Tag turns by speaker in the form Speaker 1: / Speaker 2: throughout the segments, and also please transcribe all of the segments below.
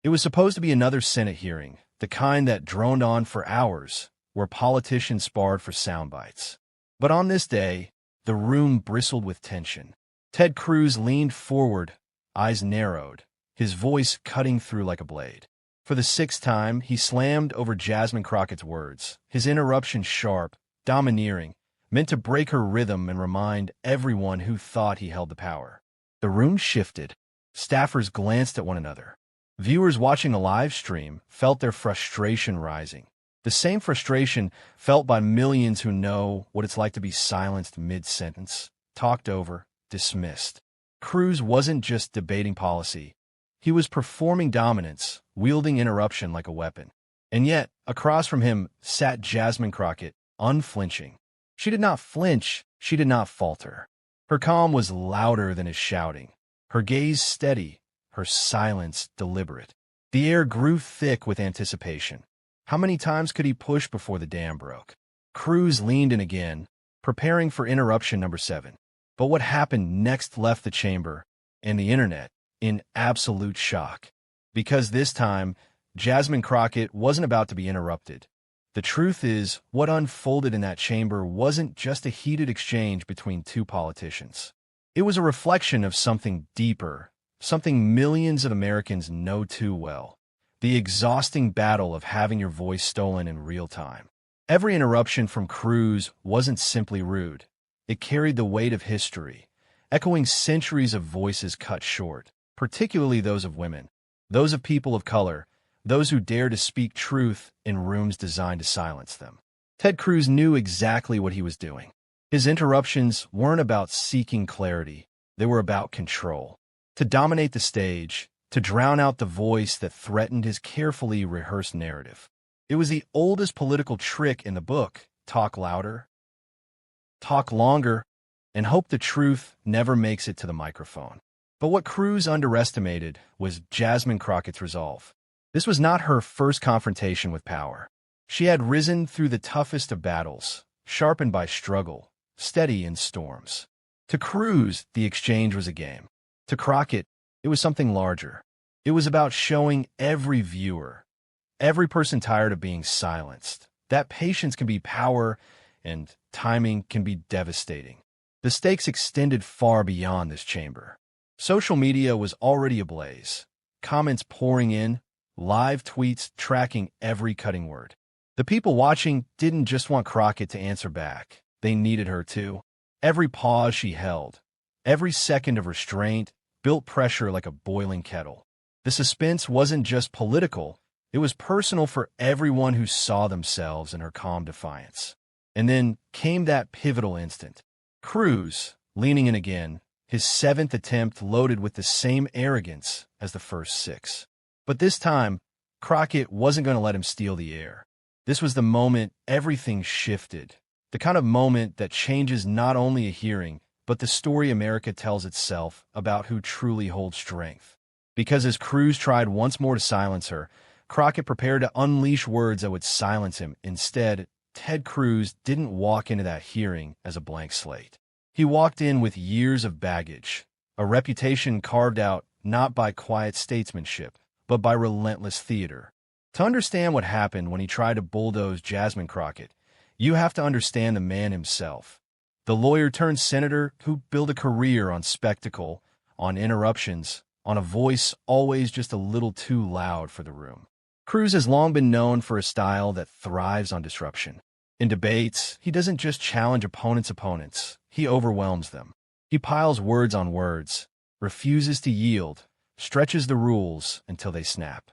Speaker 1: It was supposed to be another Senate hearing, the kind that droned on for hours, where politicians sparred for sound bites. But on this day, the room bristled with tension. Ted Cruz leaned forward, eyes narrowed, his voice cutting through like a blade. For the sixth time, he slammed over Jasmine Crockett's words, his interruption sharp, domineering, meant to break her rhythm and remind everyone who thought he held the power. The room shifted. Staffers glanced at one another. Viewers watching a live stream felt their frustration rising. The same frustration felt by millions who know what it's like to be silenced mid-sentence, talked over, dismissed. Cruz wasn't just debating policy. He was performing dominance, wielding interruption like a weapon. And yet, across from him sat Jasmine Crockett, unflinching. She did not flinch, she did not falter. Her calm was louder than his shouting, her gaze steady, her silence deliberate. The air grew thick with anticipation. How many times could he push before the dam broke? Cruz leaned in again, preparing for interruption number 7. But what happened next left the chamber and the internet in absolute shock. Because this time, Jasmine Crockett wasn't about to be interrupted. The truth is, what unfolded in that chamber wasn't just a heated exchange between two politicians. It was a reflection of something deeper, something millions of Americans know too well. The exhausting battle of having your voice stolen in real time. Every interruption from Cruz wasn't simply rude. It carried the weight of history, echoing centuries of voices cut short, particularly those of women, those of people of color, those who dare to speak truth in rooms designed to silence them. Ted Cruz knew exactly what he was doing. His interruptions weren't about seeking clarity. They were about control. To dominate the stage, to drown out the voice that threatened his carefully rehearsed narrative. It was the oldest political trick in the book: talk louder, talk longer, and hope the truth never makes it to the microphone. But what Cruz underestimated was Jasmine Crockett's resolve. This was not her first confrontation with power. She had risen through the toughest of battles, sharpened by struggle, steady in storms. To Cruz, the exchange was a game. To Crockett, it was something larger. It was about showing every viewer, every person tired of being silenced, that patience can be power and timing can be devastating. The stakes extended far beyond this chamber. Social media was already ablaze, comments pouring in, live tweets tracking every cutting word. The people watching didn't just want Crockett to answer back. They needed her too. Every pause she held, every second of restraint, built pressure like a boiling kettle. The suspense wasn't just political, it was personal for everyone who saw themselves in her calm defiance. And then came that pivotal instant. Cruz, leaning in again, his 7th attempt loaded with the same arrogance as the first 6. But this time, Crockett wasn't going to let him steal the air. This was the moment everything shifted, the kind of moment that changes not only a hearing, but the story America tells itself about who truly holds strength. Because as Cruz tried once more to silence her, Crockett prepared to unleash words that would silence him. Instead, Ted Cruz didn't walk into that hearing as a blank slate. He walked in with years of baggage, a reputation carved out not by quiet statesmanship, but by relentless theater. To understand what happened when he tried to bulldoze Jasmine Crockett, you have to understand the man himself. The lawyer-turned-senator who built a career on spectacle, on interruptions, on a voice always just a little too loud for the room. Cruz has long been known for a style that thrives on disruption. In debates, he doesn't just challenge opponents, he overwhelms them. He piles words on words, refuses to yield, stretches the rules until they snap.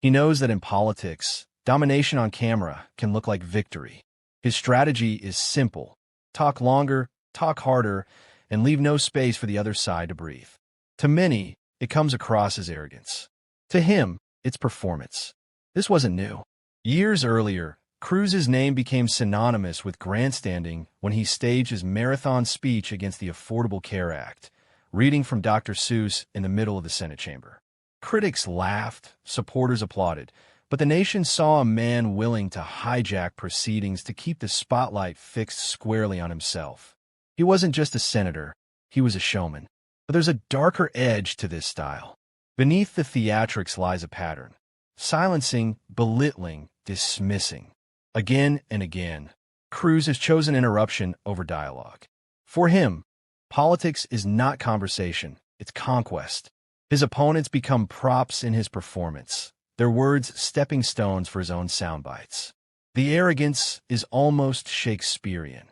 Speaker 1: He knows that in politics, domination on camera can look like victory. His strategy is simple: talk longer, talk harder, and leave no space for the other side to breathe. To many, it comes across as arrogance. To him, it's performance. This wasn't new. Years earlier, Cruz's name became synonymous with grandstanding when he staged his marathon speech against the Affordable Care Act, reading from Dr. Seuss in the middle of the Senate chamber. Critics laughed, supporters applauded, but the nation saw a man willing to hijack proceedings to keep the spotlight fixed squarely on himself. He wasn't just a senator, he was a showman. But there's a darker edge to this style. Beneath the theatrics lies a pattern. Silencing, belittling, dismissing. Again and again, Cruz has chosen interruption over dialogue. For him, politics is not conversation, it's conquest. His opponents become props in his performance, their words stepping stones for his own sound bites. The arrogance is almost Shakespearean.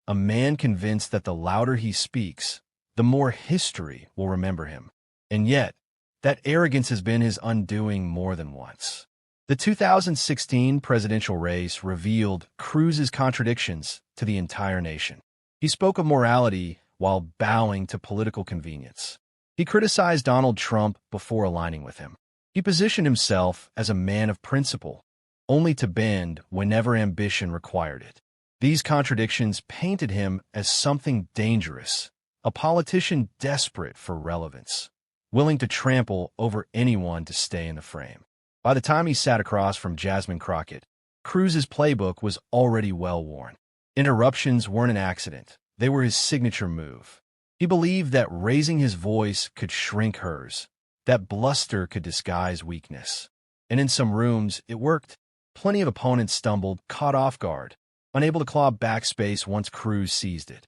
Speaker 1: A man convinced that the louder he speaks, the more history will remember him. And yet, that arrogance has been his undoing more than once. The 2016 presidential race revealed Cruz's contradictions to the entire nation. He spoke of morality while bowing to political convenience. He criticized Donald Trump before aligning with him. He positioned himself as a man of principle, only to bend whenever ambition required it. These contradictions painted him as something dangerous, a politician desperate for relevance, willing to trample over anyone to stay in the frame. By the time he sat across from Jasmine Crockett, Cruz's playbook was already well-worn. Interruptions weren't an accident. They were his signature move. He believed that raising his voice could shrink hers, that bluster could disguise weakness. And in some rooms, it worked. Plenty of opponents stumbled, caught off guard, unable to claw back space once Cruz seized it.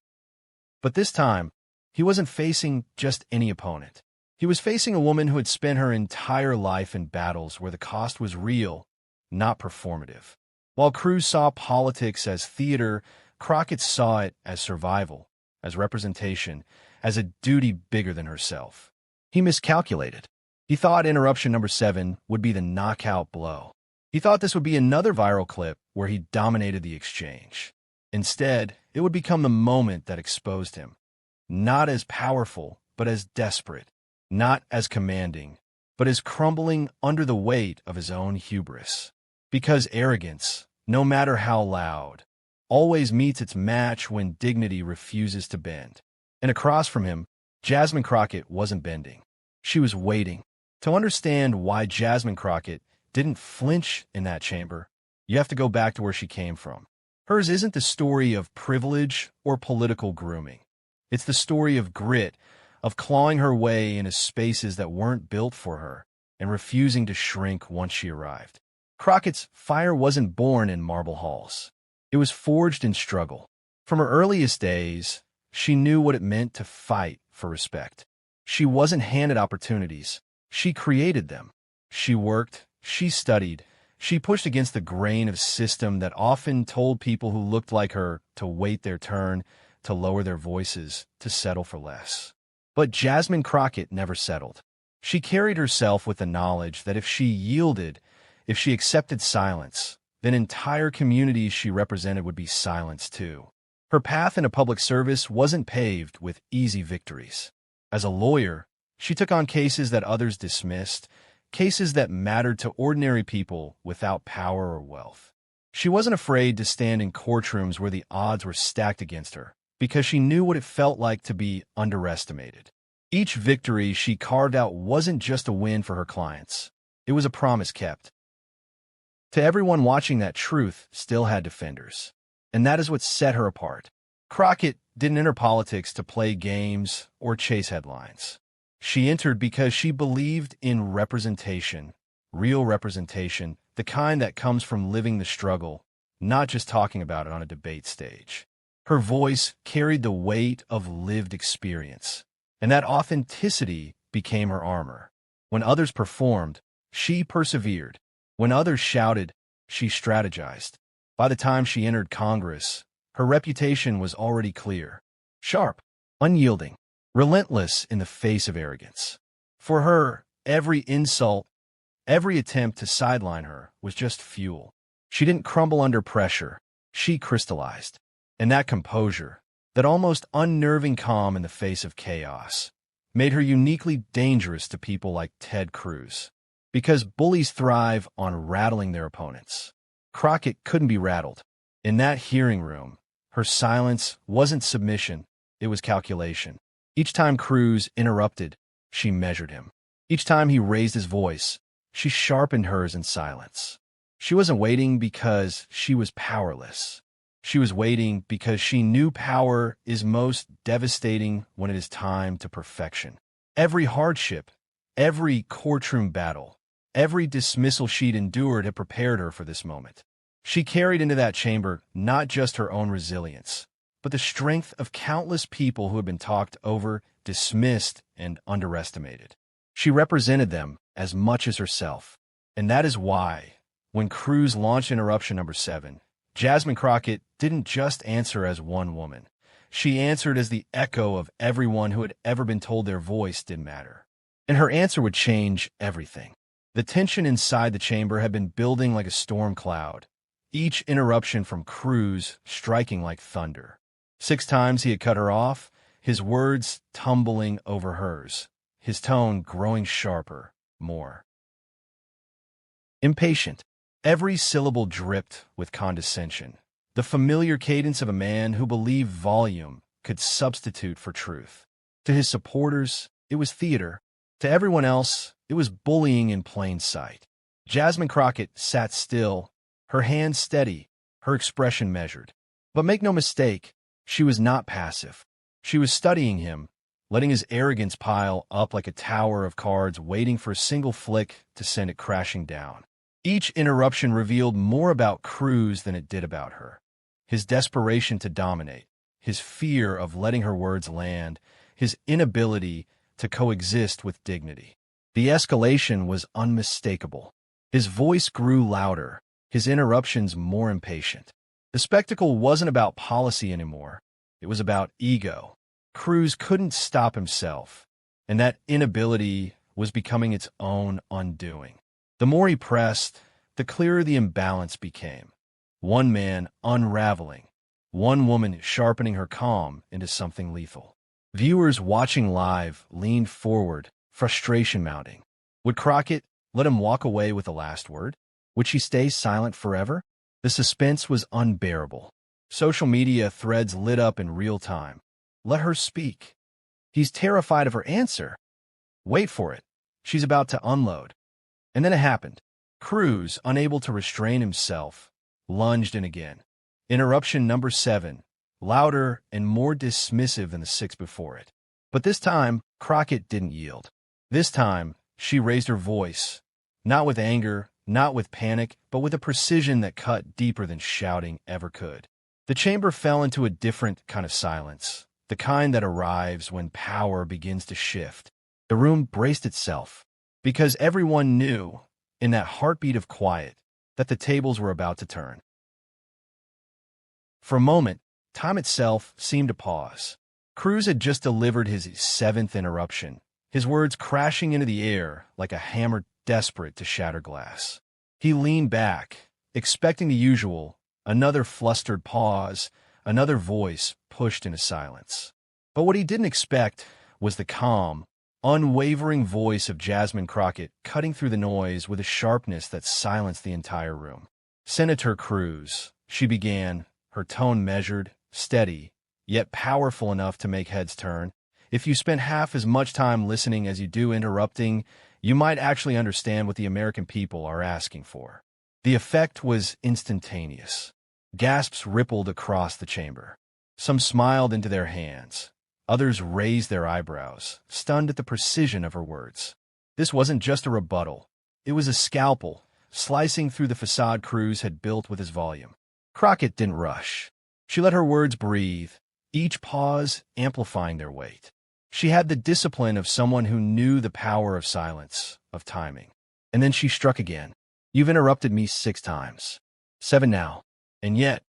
Speaker 1: But this time, he wasn't facing just any opponent. He was facing a woman who had spent her entire life in battles where the cost was real, not performative. While Cruz saw politics as theater, Crockett saw it as survival, as representation, as a duty bigger than herself. He miscalculated. He thought interruption number 7 would be the knockout blow. He thought this would be another viral clip where he dominated the exchange. Instead, it would become the moment that exposed him. Not as powerful, but as desperate. Not as commanding, but as crumbling under the weight of his own hubris. Because arrogance, no matter how loud, always meets its match when dignity refuses to bend. And across from him, Jasmine Crockett wasn't bending. She was waiting. To understand why Jasmine Crockett didn't flinch in that chamber, you have to go back to where she came from. Hers isn't the story of privilege or political grooming. It's the story of grit, of clawing her way into spaces that weren't built for her and refusing to shrink once she arrived. Crockett's fire wasn't born in marble halls. It was forged in struggle. From her earliest days, she knew what it meant to fight for respect. She wasn't handed opportunities. She created them. She worked, she studied, she pushed against the grain of system that often told people who looked like her to wait their turn, to lower their voices, to settle for less. But Jasmine Crockett never settled. She carried herself with the knowledge that if she yielded, if she accepted silence, then entire communities she represented would be silenced too. Her path into public service wasn't paved with easy victories. As a lawyer, she took on cases that others dismissed, cases that mattered to ordinary people without power or wealth. She wasn't afraid to stand in courtrooms where the odds were stacked against her, because she knew what it felt like to be underestimated. Each victory she carved out wasn't just a win for her clients. It was a promise kept. To everyone watching, that truth still had defenders. And that is what set her apart. Crockett didn't enter politics to play games or chase headlines. She entered because she believed in representation, real representation, the kind that comes from living the struggle, not just talking about it on a debate stage. Her voice carried the weight of lived experience, and that authenticity became her armor. When others performed, she persevered. When others shouted, she strategized. By the time she entered Congress, her reputation was already clear. Sharp, unyielding, relentless in the face of arrogance. For her, every insult, every attempt to sideline her was just fuel. She didn't crumble under pressure. She crystallized. And that composure, that almost unnerving calm in the face of chaos, made her uniquely dangerous to people like Ted Cruz. Because bullies thrive on rattling their opponents. Crockett couldn't be rattled. In that hearing room, her silence wasn't submission, it was calculation. Each time Cruz interrupted, she measured him. Each time he raised his voice, she sharpened hers in silence. She wasn't waiting because she was powerless. She was waiting because she knew power is most devastating when it is timed to perfection. Every hardship, Every courtroom battle, every dismissal she'd endured had prepared her for this moment. She carried into that chamber not just her own resilience, but the strength of countless people who had been talked over, dismissed, and underestimated. She represented them as much as herself. And that is why, when Cruz launched interruption number 7, Jasmine Crockett didn't just answer as one woman. She answered as the echo of everyone who had ever been told their voice didn't matter. And her answer would change everything. The tension inside the chamber had been building like a storm cloud, each interruption from Cruz striking like thunder. 6 times he had cut her off, his words tumbling over hers, his tone growing sharper, more impatient. Every syllable dripped with condescension, the familiar cadence of a man who believed volume could substitute for truth. To his supporters, it was theater. To everyone else, it was bullying in plain sight. Jasmine Crockett sat still, her hands steady, her expression measured. But make no mistake, she was not passive. She was studying him, letting his arrogance pile up like a tower of cards waiting for a single flick to send it crashing down. Each interruption revealed more about Cruz than it did about her. His desperation to dominate, his fear of letting her words land, his inability to coexist with dignity. The escalation was unmistakable. His voice grew louder, his interruptions more impatient. The spectacle wasn't about policy anymore. It was about ego. Cruz couldn't stop himself, and that inability was becoming its own undoing. The more he pressed, the clearer the imbalance became. One man unraveling, one woman sharpening her calm into something lethal. Viewers watching live leaned forward, frustration mounting. Would Crockett let him walk away with the last word? Would she stay silent forever? The suspense was unbearable. Social media threads lit up in real time. Let her speak. He's terrified of her answer. Wait for it. She's about to unload. And then it happened. Cruz, unable to restrain himself, lunged in again. Interruption number 7, louder and more dismissive than the 6 before it. But this time, Crockett didn't yield. This time, she raised her voice, not with anger, not with panic, but with a precision that cut deeper than shouting ever could. The chamber fell into a different kind of silence, the kind that arrives when power begins to shift. The room braced itself, because everyone knew, in that heartbeat of quiet, that the tables were about to turn. For a moment, time itself seemed to pause. Cruz had just delivered his 7th interruption, his words crashing into the air like a hammer desperate to shatter glass. He leaned back, expecting the usual, another flustered pause, another voice pushed into silence. But what he didn't expect was the calm, unwavering voice of Jasmine Crockett cutting through the noise with a sharpness that silenced the entire room. "Senator Cruz," she began, her tone measured, steady, yet powerful enough to make heads turn. "If you spent half as much time listening as you do interrupting, you might actually understand what the American people are asking for." The effect was instantaneous. Gasps rippled across the chamber. Some smiled into their hands. Others raised their eyebrows, stunned at the precision of her words. This wasn't just a rebuttal. It was a scalpel, slicing through the facade Cruz had built with his volume. Crockett didn't rush. She let her words breathe, each pause amplifying their weight. She had the discipline of someone who knew the power of silence, of timing. And then she struck again. "You've interrupted me 6 times. 7 now. And yet,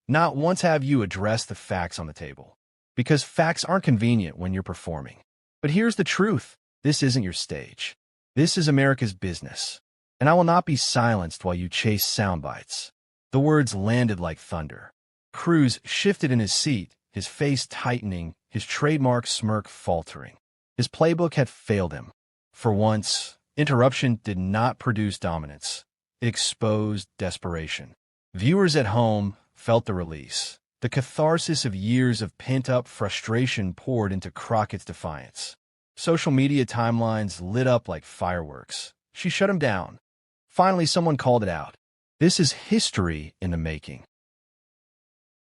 Speaker 1: not once have you addressed the facts on the table. Because facts aren't convenient when you're performing. But here's the truth. This isn't your stage. This is America's business. And I will not be silenced while you chase sound bites." The words landed like thunder. Cruz shifted in his seat, his face tightening, his trademark smirk faltering. His playbook had failed him. For once, interruption did not produce dominance. It exposed desperation. Viewers at home felt the release. The catharsis of years of pent-up frustration poured into Crockett's defiance. Social media timelines lit up like fireworks. She shut him down. Finally, someone called it out. This is history in the making.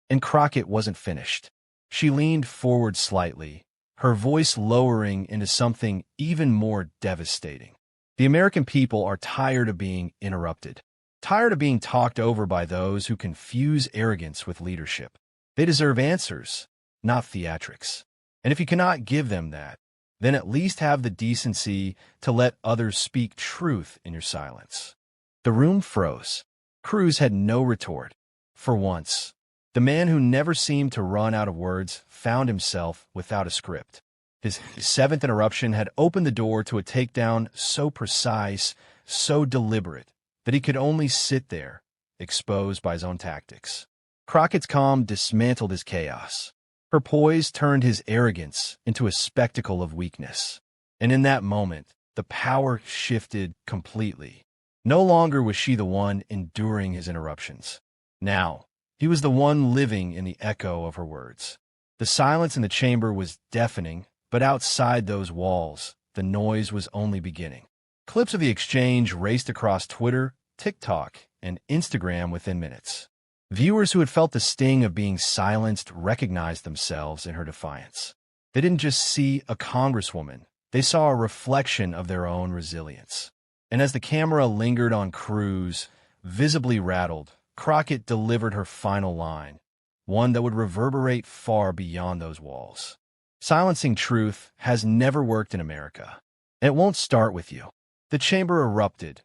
Speaker 1: And Crockett wasn't finished. She leaned forward slightly, her voice lowering into something even more devastating. The American people are tired of being interrupted, tired of being talked over by those who confuse arrogance with leadership. They deserve answers, not theatrics. And if you cannot give them that, then at least have the decency to let others speak truth in your silence. The room froze. Cruz had no retort. For once, the man who never seemed to run out of words found himself without a script. His seventh interruption had opened the door to a takedown so precise, so deliberate, that he could only sit there, exposed by his own tactics. Crockett's calm dismantled his chaos. Her poise turned his arrogance into a spectacle of weakness. And in that moment, the power shifted completely. No longer was she the one enduring his interruptions. Now, he was the one living in the echo of her words. The silence in the chamber was deafening, but outside those walls, the noise was only beginning. Clips of the exchange raced across Twitter, TikTok, and Instagram within minutes. Viewers who had felt the sting of being silenced recognized themselves in her defiance. They didn't just see a congresswoman, they saw a reflection of their own resilience. And as the camera lingered on Cruz, visibly rattled, Crockett delivered her final line, one that would reverberate far beyond those walls. Silencing truth has never worked in America. It won't start with you. The chamber erupted,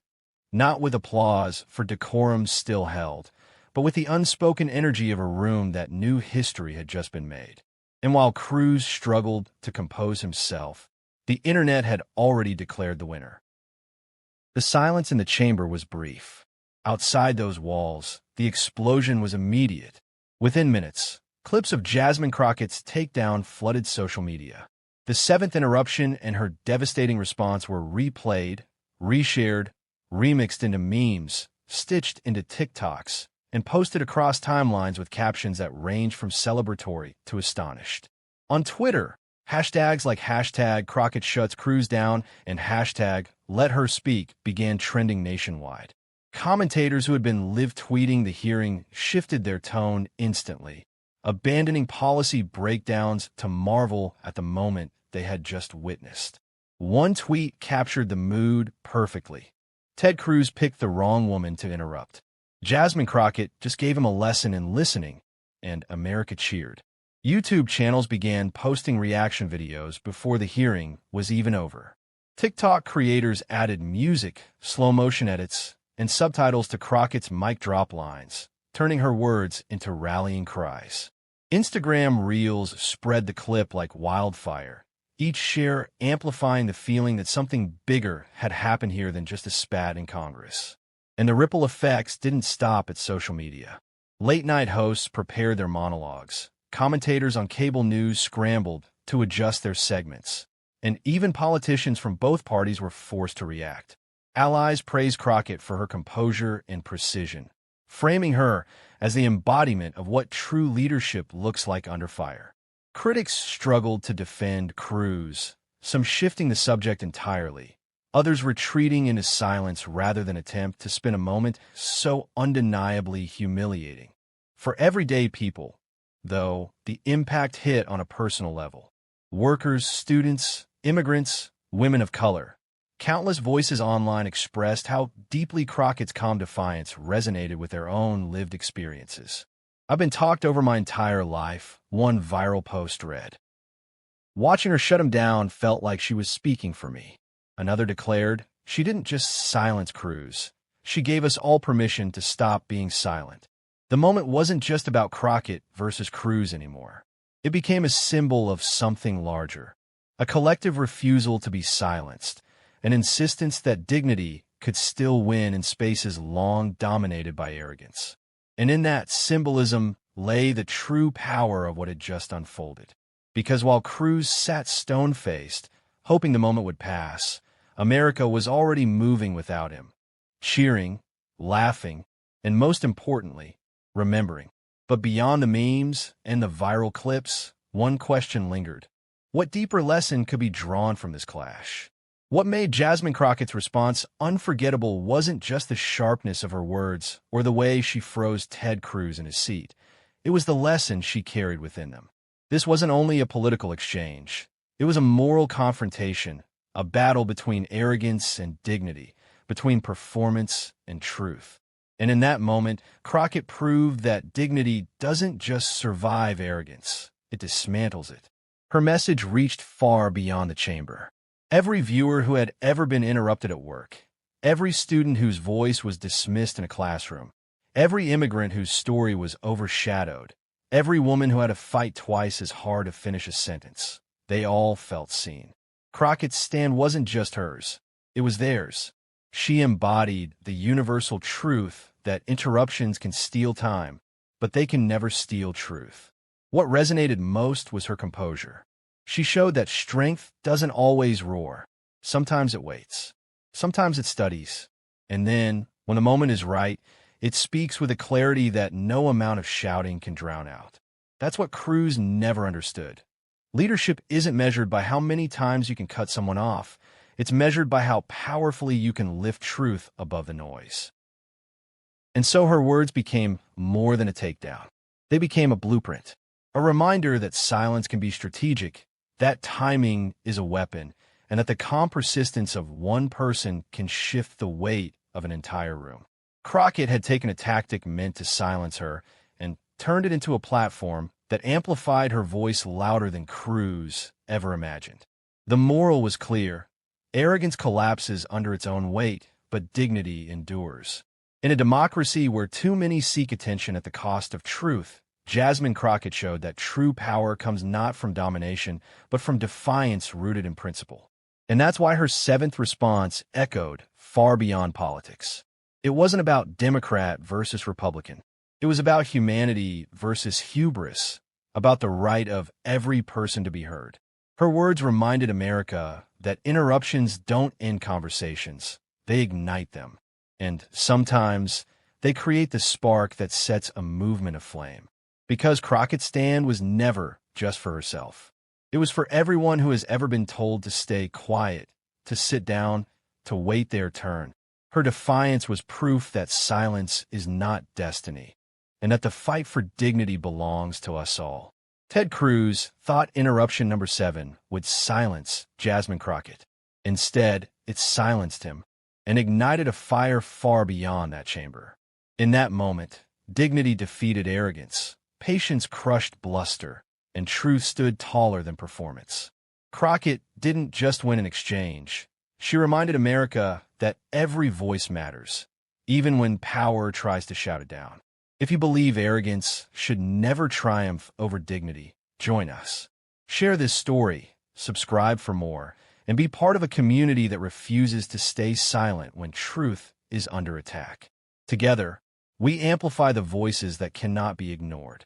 Speaker 1: not with applause, for decorum still held, but with the unspoken energy of a room that knew history had just been made. And while Cruz struggled to compose himself, the internet had already declared the winner. The silence in the chamber was brief. Outside those walls, the explosion was immediate. Within minutes, clips of Jasmine Crockett's takedown flooded social media. The seventh interruption and her devastating response were replayed, reshared, remixed into memes, stitched into TikToks, and posted across timelines with captions that ranged from celebratory to astonished. On Twitter, hashtags like hashtag Crockett shuts Cruz down and hashtag Let Her Speak began trending nationwide. Commentators who had been live tweeting the hearing shifted their tone instantly, abandoning policy breakdowns to marvel at the moment they had just witnessed. One tweet captured the mood perfectly. Ted Cruz picked the wrong woman to interrupt. Jasmine Crockett just gave him a lesson in listening, and America cheered. YouTube channels began posting reaction videos before the hearing was even over. TikTok creators added music, slow-motion edits, and subtitles to Crockett's mic drop lines, turning her words into rallying cries. Instagram Reels spread the clip like wildfire, each share amplifying the feeling that something bigger had happened here than just a spat in Congress. And the ripple effects didn't stop at social media. Late-night hosts prepared their monologues. Commentators on cable news scrambled to adjust their segments. And even politicians from both parties were forced to react. Allies praised Crockett for her composure and precision, framing her as the embodiment of what true leadership looks like under fire. Critics struggled to defend Cruz, some shifting the subject entirely, others retreating into silence rather than attempt to spin a moment so undeniably humiliating. For everyday people, though, the impact hit on a personal level. Workers, students, immigrants, women of color. Countless voices online expressed how deeply Crockett's calm defiance resonated with their own lived experiences. "I've been talked over my entire life," one viral post read. "Watching her shut him down felt like she was speaking for me." Another declared, "She didn't just silence Cruz. She gave us all permission to stop being silent." The moment wasn't just about Crockett versus Cruz anymore. It became a symbol of something larger, a collective refusal to be silenced, an insistence that dignity could still win in spaces long dominated by arrogance. And in that symbolism lay the true power of what had just unfolded. Because while Cruz sat stone-faced, hoping the moment would pass, America was already moving without him, cheering, laughing, and most importantly, remembering. But beyond the memes and the viral clips, one question lingered. What deeper lesson could be drawn from this clash? What made Jasmine Crockett's response unforgettable wasn't just the sharpness of her words or the way she froze Ted Cruz in his seat. It was the lesson she carried within them. This wasn't only a political exchange. It was a moral confrontation, a battle between arrogance and dignity, between performance and truth. And in that moment, Crockett proved that dignity doesn't just survive arrogance, it dismantles it. Her message reached far beyond the chamber. Every viewer who had ever been interrupted at work, every student whose voice was dismissed in a classroom, every immigrant whose story was overshadowed, every woman who had to fight twice as hard to finish a sentence, they all felt seen. Crockett's stand wasn't just hers, it was theirs. She embodied the universal truth that interruptions can steal time, but they can never steal truth. What resonated most was her composure. She showed that strength doesn't always roar. Sometimes it waits. Sometimes it studies. And then, when the moment is right, it speaks with a clarity that no amount of shouting can drown out. That's what Cruz never understood. Leadership isn't measured by how many times you can cut someone off. It's measured by how powerfully you can lift truth above the noise. And so her words became more than a takedown. They became a blueprint, a reminder that silence can be strategic, that timing is a weapon, and that the calm persistence of one person can shift the weight of an entire room. Crockett had taken a tactic meant to silence her and turned it into a platform that amplified her voice louder than Cruz ever imagined. The moral was clear. Arrogance collapses under its own weight, but dignity endures. In a democracy where too many seek attention at the cost of truth, Jasmine Crockett showed that true power comes not from domination, but from defiance rooted in principle. And that's why her seventh response echoed far beyond politics. It wasn't about Democrat versus Republican. It was about humanity versus hubris, about the right of every person to be heard. Her words reminded America that interruptions don't end conversations, they ignite them. And sometimes they create the spark that sets a movement aflame. Because Crockett's stand was never just for herself. It was for everyone who has ever been told to stay quiet, to sit down, to wait their turn. Her defiance was proof that silence is not destiny, and that the fight for dignity belongs to us all. Ted Cruz thought interruption number 7 would silence Jasmine Crockett. Instead, it silenced him and ignited a fire far beyond that chamber. In that moment, dignity defeated arrogance, patience crushed bluster, and truth stood taller than performance. Crockett didn't just win an exchange. She reminded America that every voice matters, even when power tries to shout it down. If you believe arrogance should never triumph over dignity, join us. Share this story, subscribe for more, and be part of a community that refuses to stay silent when truth is under attack. Together, we amplify the voices that cannot be ignored.